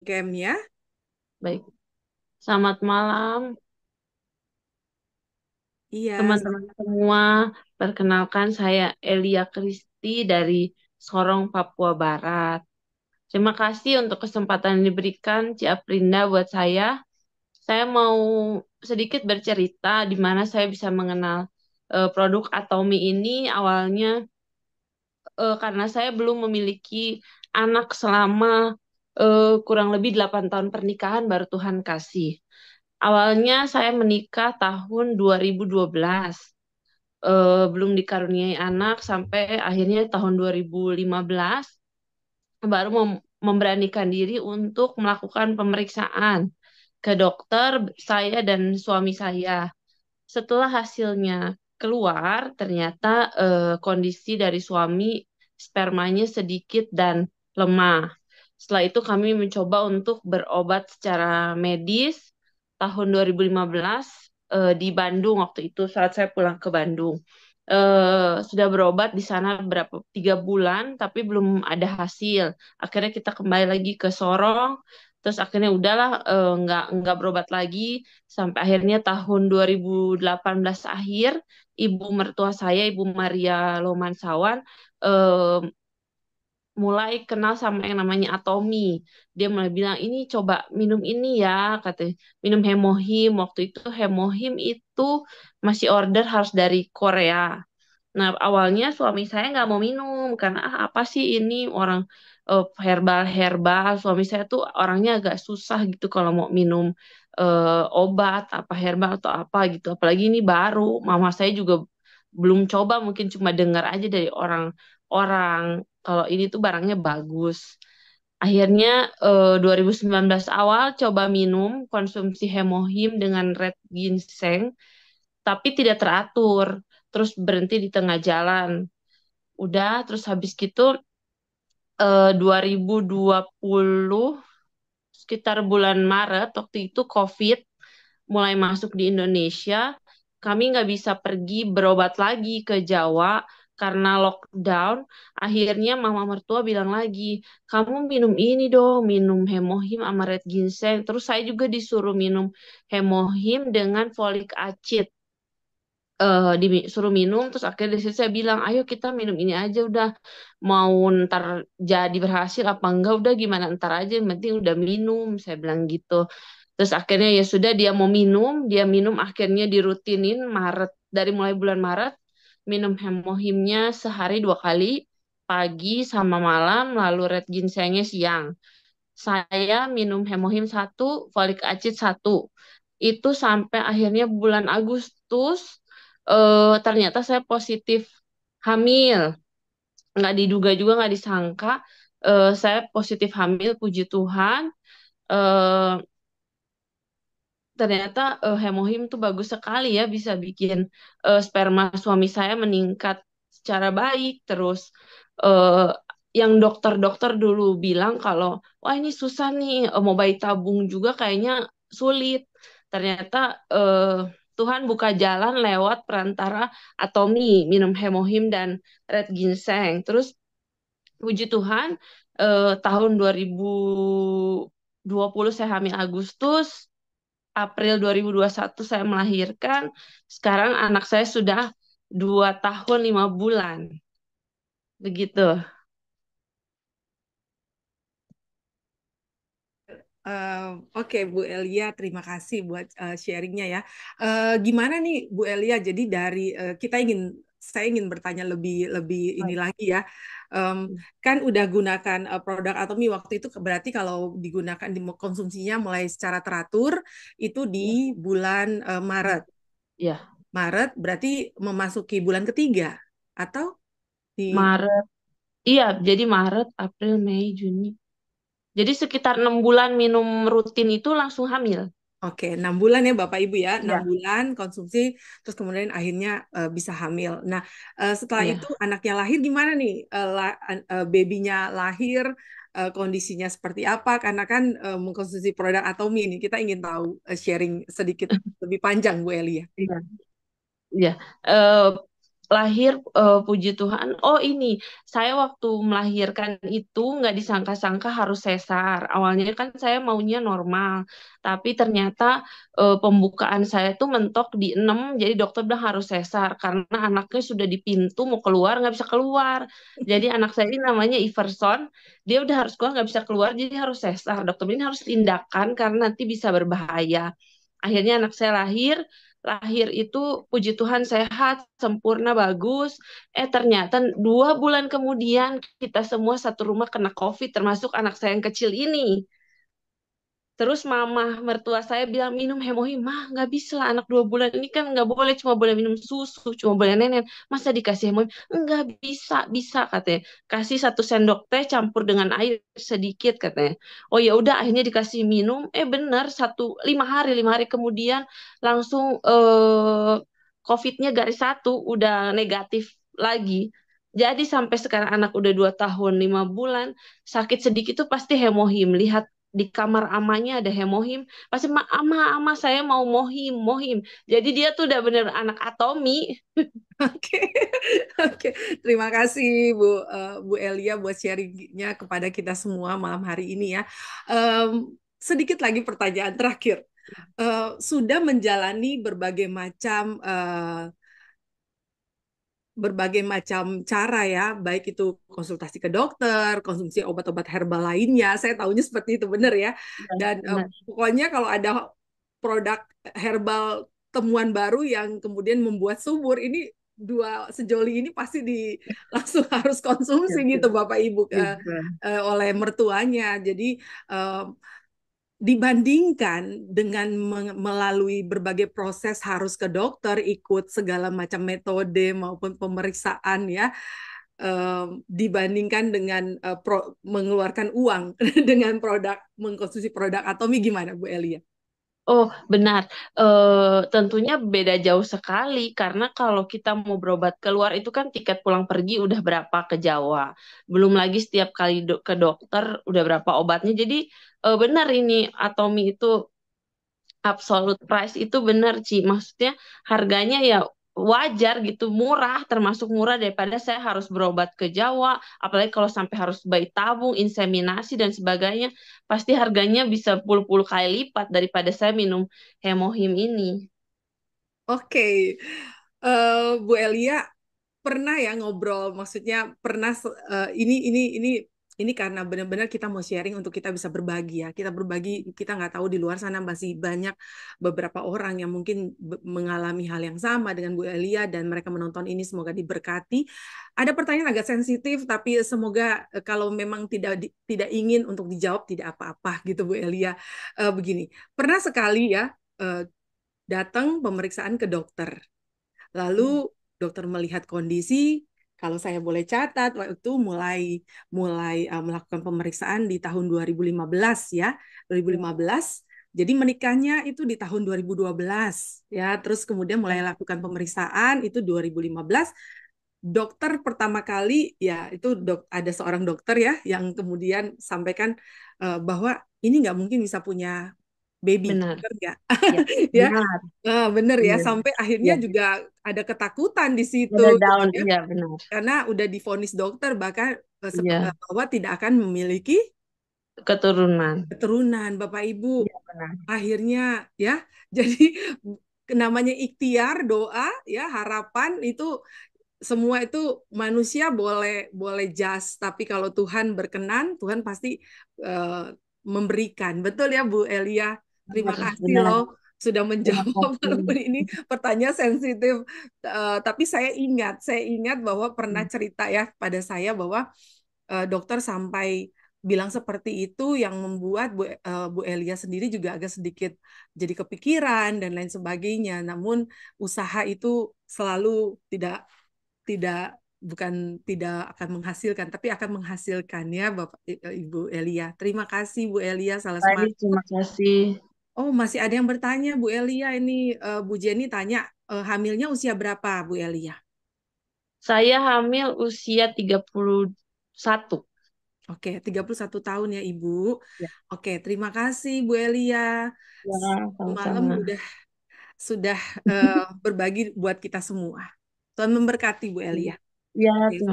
Game ya. Baik, selamat malam Iya, teman-teman semua. Perkenalkan saya Elia Kristi dari Sorong, Papua Barat. Terima kasih untuk kesempatan yang diberikan Ci Aprinda buat saya. Saya mau sedikit bercerita di mana saya bisa mengenal produk Atomi ini awalnya karena saya belum memiliki anak selama kurang lebih 8 tahun pernikahan baru Tuhan kasih. Awalnya saya menikah tahun 2012. Belum dikaruniai anak sampai akhirnya tahun 2015 baru memberanikan diri untuk melakukan pemeriksaan ke dokter saya dan suami saya. Setelah hasilnya keluar, ternyata kondisi dari suami spermanya sedikit dan lemah. Setelah itu kami mencoba untuk berobat secara medis tahun 2015 di Bandung waktu itu saat saya pulang ke Bandung. Sudah berobat di sana berapa 3 bulan tapi belum ada hasil. Akhirnya kita kembali lagi ke Sorong. Terus akhirnya udahlah nggak berobat lagi sampai akhirnya tahun 2018 akhir ibu mertua saya Ibu Maria Lomansawan eh, mulai kenal sama yang namanya Atomi. Dia mulai bilang, ini coba minum ini ya, katanya. Minum Hemohim. Waktu itu Hemohim itu masih order harus dari Korea. Nah, awalnya suami saya nggak mau minum karena apa sih ini orang herbal-herbal. Suami saya tuh orangnya agak susah gitu kalau mau minum obat apa herbal atau apa gitu. Apalagi ini baru, mama saya juga belum coba, mungkin cuma dengar aja dari orang-orang kalau ini tuh barangnya bagus. Akhirnya 2019 awal coba minum konsumsi hemohim dengan red ginseng, tapi tidak teratur, terus berhenti di tengah jalan. Udah, terus habis gitu 2020 sekitar bulan Maret waktu itu COVID mulai masuk di Indonesia, kami nggak bisa pergi berobat lagi ke Jawa karena lockdown. Akhirnya mama mertua bilang lagi, kamu minum ini dong, minum hemohim sama red ginseng. Terus saya juga disuruh minum hemohim dengan folik acid, disuruh minum. Terus akhirnya dari situ saya bilang ayo kita minum ini aja udah, mau ntar jadi berhasil apa enggak udah gimana ntar aja yang penting udah minum, saya bilang gitu. Terus akhirnya ya sudah dia mau minum, dia minum akhirnya dirutinin Maret, dari mulai bulan Maret minum hemohimnya sehari 2 kali, pagi sama malam, lalu red ginsengnya siang. Saya minum hemohim satu, folik acid satu. Itu sampai akhirnya bulan Agustus, ternyata saya positif hamil. Nggak diduga juga, nggak disangka. Saya positif hamil, puji Tuhan. Eh, Ternyata hemohim tuh bagus sekali ya, bisa bikin sperma suami saya meningkat secara baik. Terus eh, yang dokter-dokter dulu bilang kalau wah ini susah nih, mau bayi tabung juga kayaknya sulit. Ternyata Tuhan buka jalan lewat perantara Atomi, minum hemohim dan red ginseng. Terus puji Tuhan tahun 2020 saya hamil Agustus, April 2021 saya melahirkan. Sekarang anak saya sudah 2 tahun 5 bulan. Begitu. eh, oke Bu Elia, terima kasih buat sharingnya ya. Gimana nih Bu Elia? Jadi dari saya ingin bertanya lebih lebih ini lagi ya. Em, kan udah gunakan produk Atomi waktu itu, berarti kalau digunakan di konsumsinya mulai secara teratur itu di Ya, bulan Maret. ya. Maret berarti memasuki bulan ketiga atau di Maret. Iya, jadi Maret, April, Mei, Juni. Jadi sekitar 6 bulan minum rutin itu langsung hamil. Oke, 6 bulan ya Bapak Ibu ya, enam Iya, bulan konsumsi, terus kemudian akhirnya bisa hamil. Nah, setelah itu iya. anaknya lahir gimana nih? Babynya lahir, kondisinya seperti apa? Karena kan mengkonsumsi produk Atomi ini, kita ingin tahu, sharing sedikit lebih panjang Bu Elia. Iya. Iya. lahir, puji Tuhan. Oh ini, saya waktu melahirkan itu nggak disangka-sangka harus sesar. Awalnya kan saya maunya normal, tapi ternyata pembukaan saya tuh mentok di 6, jadi dokter bilang harus sesar karena anaknya sudah di pintu mau keluar nggak bisa keluar. Jadi anak saya ini namanya Iverson, dia udah harus keluar nggak bisa keluar, jadi harus sesar. Dokter bilang harus tindakan karena nanti bisa berbahaya. Akhirnya anak saya lahir, lahir itu puji Tuhan sehat, sempurna, bagus. Ternyata 2 bulan kemudian kita semua satu rumah kena COVID, termasuk anak saya yang kecil ini. Terus mama mertua saya bilang minum hemohim, mah nggak bisa lah anak 2 bulan ini kan nggak boleh, cuma boleh minum susu, cuma boleh nenen, masa dikasih hemohim? Nggak bisa, bisa katanya. Kasih 1 sendok teh campur dengan air sedikit katanya. Oh ya udah akhirnya dikasih minum, bener 5 hari kemudian langsung COVID-nya garis 1 udah negatif lagi. Jadi sampai sekarang anak udah 2 tahun 5 bulan, sakit sedikit tuh pasti hemohim. Lihat di kamar amanya ada hemohim, pasti ama saya mau mohim mohim. Jadi dia tuh udah bener anak atomi. Oke, oke. Terima kasih Bu Elia buat sharingnya kepada kita semua malam hari ini ya. Sedikit lagi pertanyaan terakhir. Sudah menjalani berbagai macam cara ya, baik itu konsultasi ke dokter, konsumsi obat-obat herbal lainnya. Saya tahunya seperti itu benar ya. Ya, Dan benar. pokoknya kalau ada produk herbal temuan baru yang kemudian membuat subur ini sejoli ini pasti langsung harus konsumsi Ya, gitu Bapak Ibu juga. oleh mertuanya. Jadi eh, dibandingkan dengan melalui berbagai proses harus ke dokter, ikut segala macam metode maupun pemeriksaan ya, dibandingkan dengan mengeluarkan uang dengan mengkonsumsi produk Atomi gimana Bu Elia? Oh, benar. Tentunya beda jauh sekali karena kalau kita mau berobat keluar itu kan tiket pulang pergi udah berapa ke Jawa. Belum lagi setiap kali ke dokter udah berapa obatnya. Jadi benar ini Atomi itu absolute price itu benar, Ci. Maksudnya harganya ya wajar gitu, murah, termasuk murah daripada saya harus berobat ke Jawa, apalagi kalau sampai harus bayi tabung, inseminasi dan sebagainya, pasti harganya bisa puluh-puluh kali lipat daripada saya minum hemohim ini. Oke, Bu Elia pernah ya ngobrol, maksudnya pernah ini karena benar-benar kita mau sharing untuk kita bisa berbagi ya. Kita berbagi, kita nggak tahu di luar sana masih banyak beberapa orang yang mungkin mengalami hal yang sama dengan Bu Elia dan mereka menonton ini semoga diberkati. Ada pertanyaan agak sensitif tapi semoga kalau memang tidak ingin untuk dijawab tidak apa-apa gitu Bu Elia. Begini, pernah sekali ya datang pemeriksaan ke dokter. Lalu dokter melihat kondisi, kalau saya boleh catat, waktu itu mulai mulai melakukan pemeriksaan di tahun 2015 ya, 2015. Jadi menikahnya itu di tahun 2012 ya, terus kemudian mulai lakukan pemeriksaan itu 2015. Dokter pertama kali ya itu ada seorang dokter ya yang kemudian sampaikan bahwa ini nggak mungkin bisa punya baby, Benar, benar nggak? ya, Ya, benar, bener ya, iya, sampai akhirnya iya. juga ada ketakutan di situ Ada gitu down, ya, iya benar, karena udah divonis dokter bahkan iya, bahwa tidak akan memiliki keturunan, keturunan, Bapak Ibu. iya benar, Akhirnya ya, jadi namanya ikhtiar, doa, ya harapan itu semua itu manusia boleh boleh jas, tapi kalau Tuhan berkenan, Tuhan pasti eh, memberikan. Betul ya Bu Elia? Terima benar, kasih benar. loh sudah Terima menjawab kasih. walaupun ini pertanyaan sensitif. Tapi saya ingat bahwa pernah cerita ya pada saya bahwa dokter sampai bilang seperti itu yang membuat Bu Elia sendiri juga agak sedikit jadi kepikiran dan lain sebagainya. Namun usaha itu selalu tidak tidak bukan tidak akan menghasilkan, tapi akan menghasilkan ya Bapak Ibu Elia. Terima kasih Bu Elia, salah Baik, semangat. terima kasih. Oh, masih ada yang bertanya Bu Elia ini Bu Jenny tanya hamilnya usia berapa Bu Elia? Saya hamil usia 31. Oke, 31 tahun ya Ibu. Ya, Oke, terima kasih Bu Elia. ya, Malam sama-sama. sudah berbagi buat kita semua. Tuhan memberkati Bu Elia. Ya, Oke. terima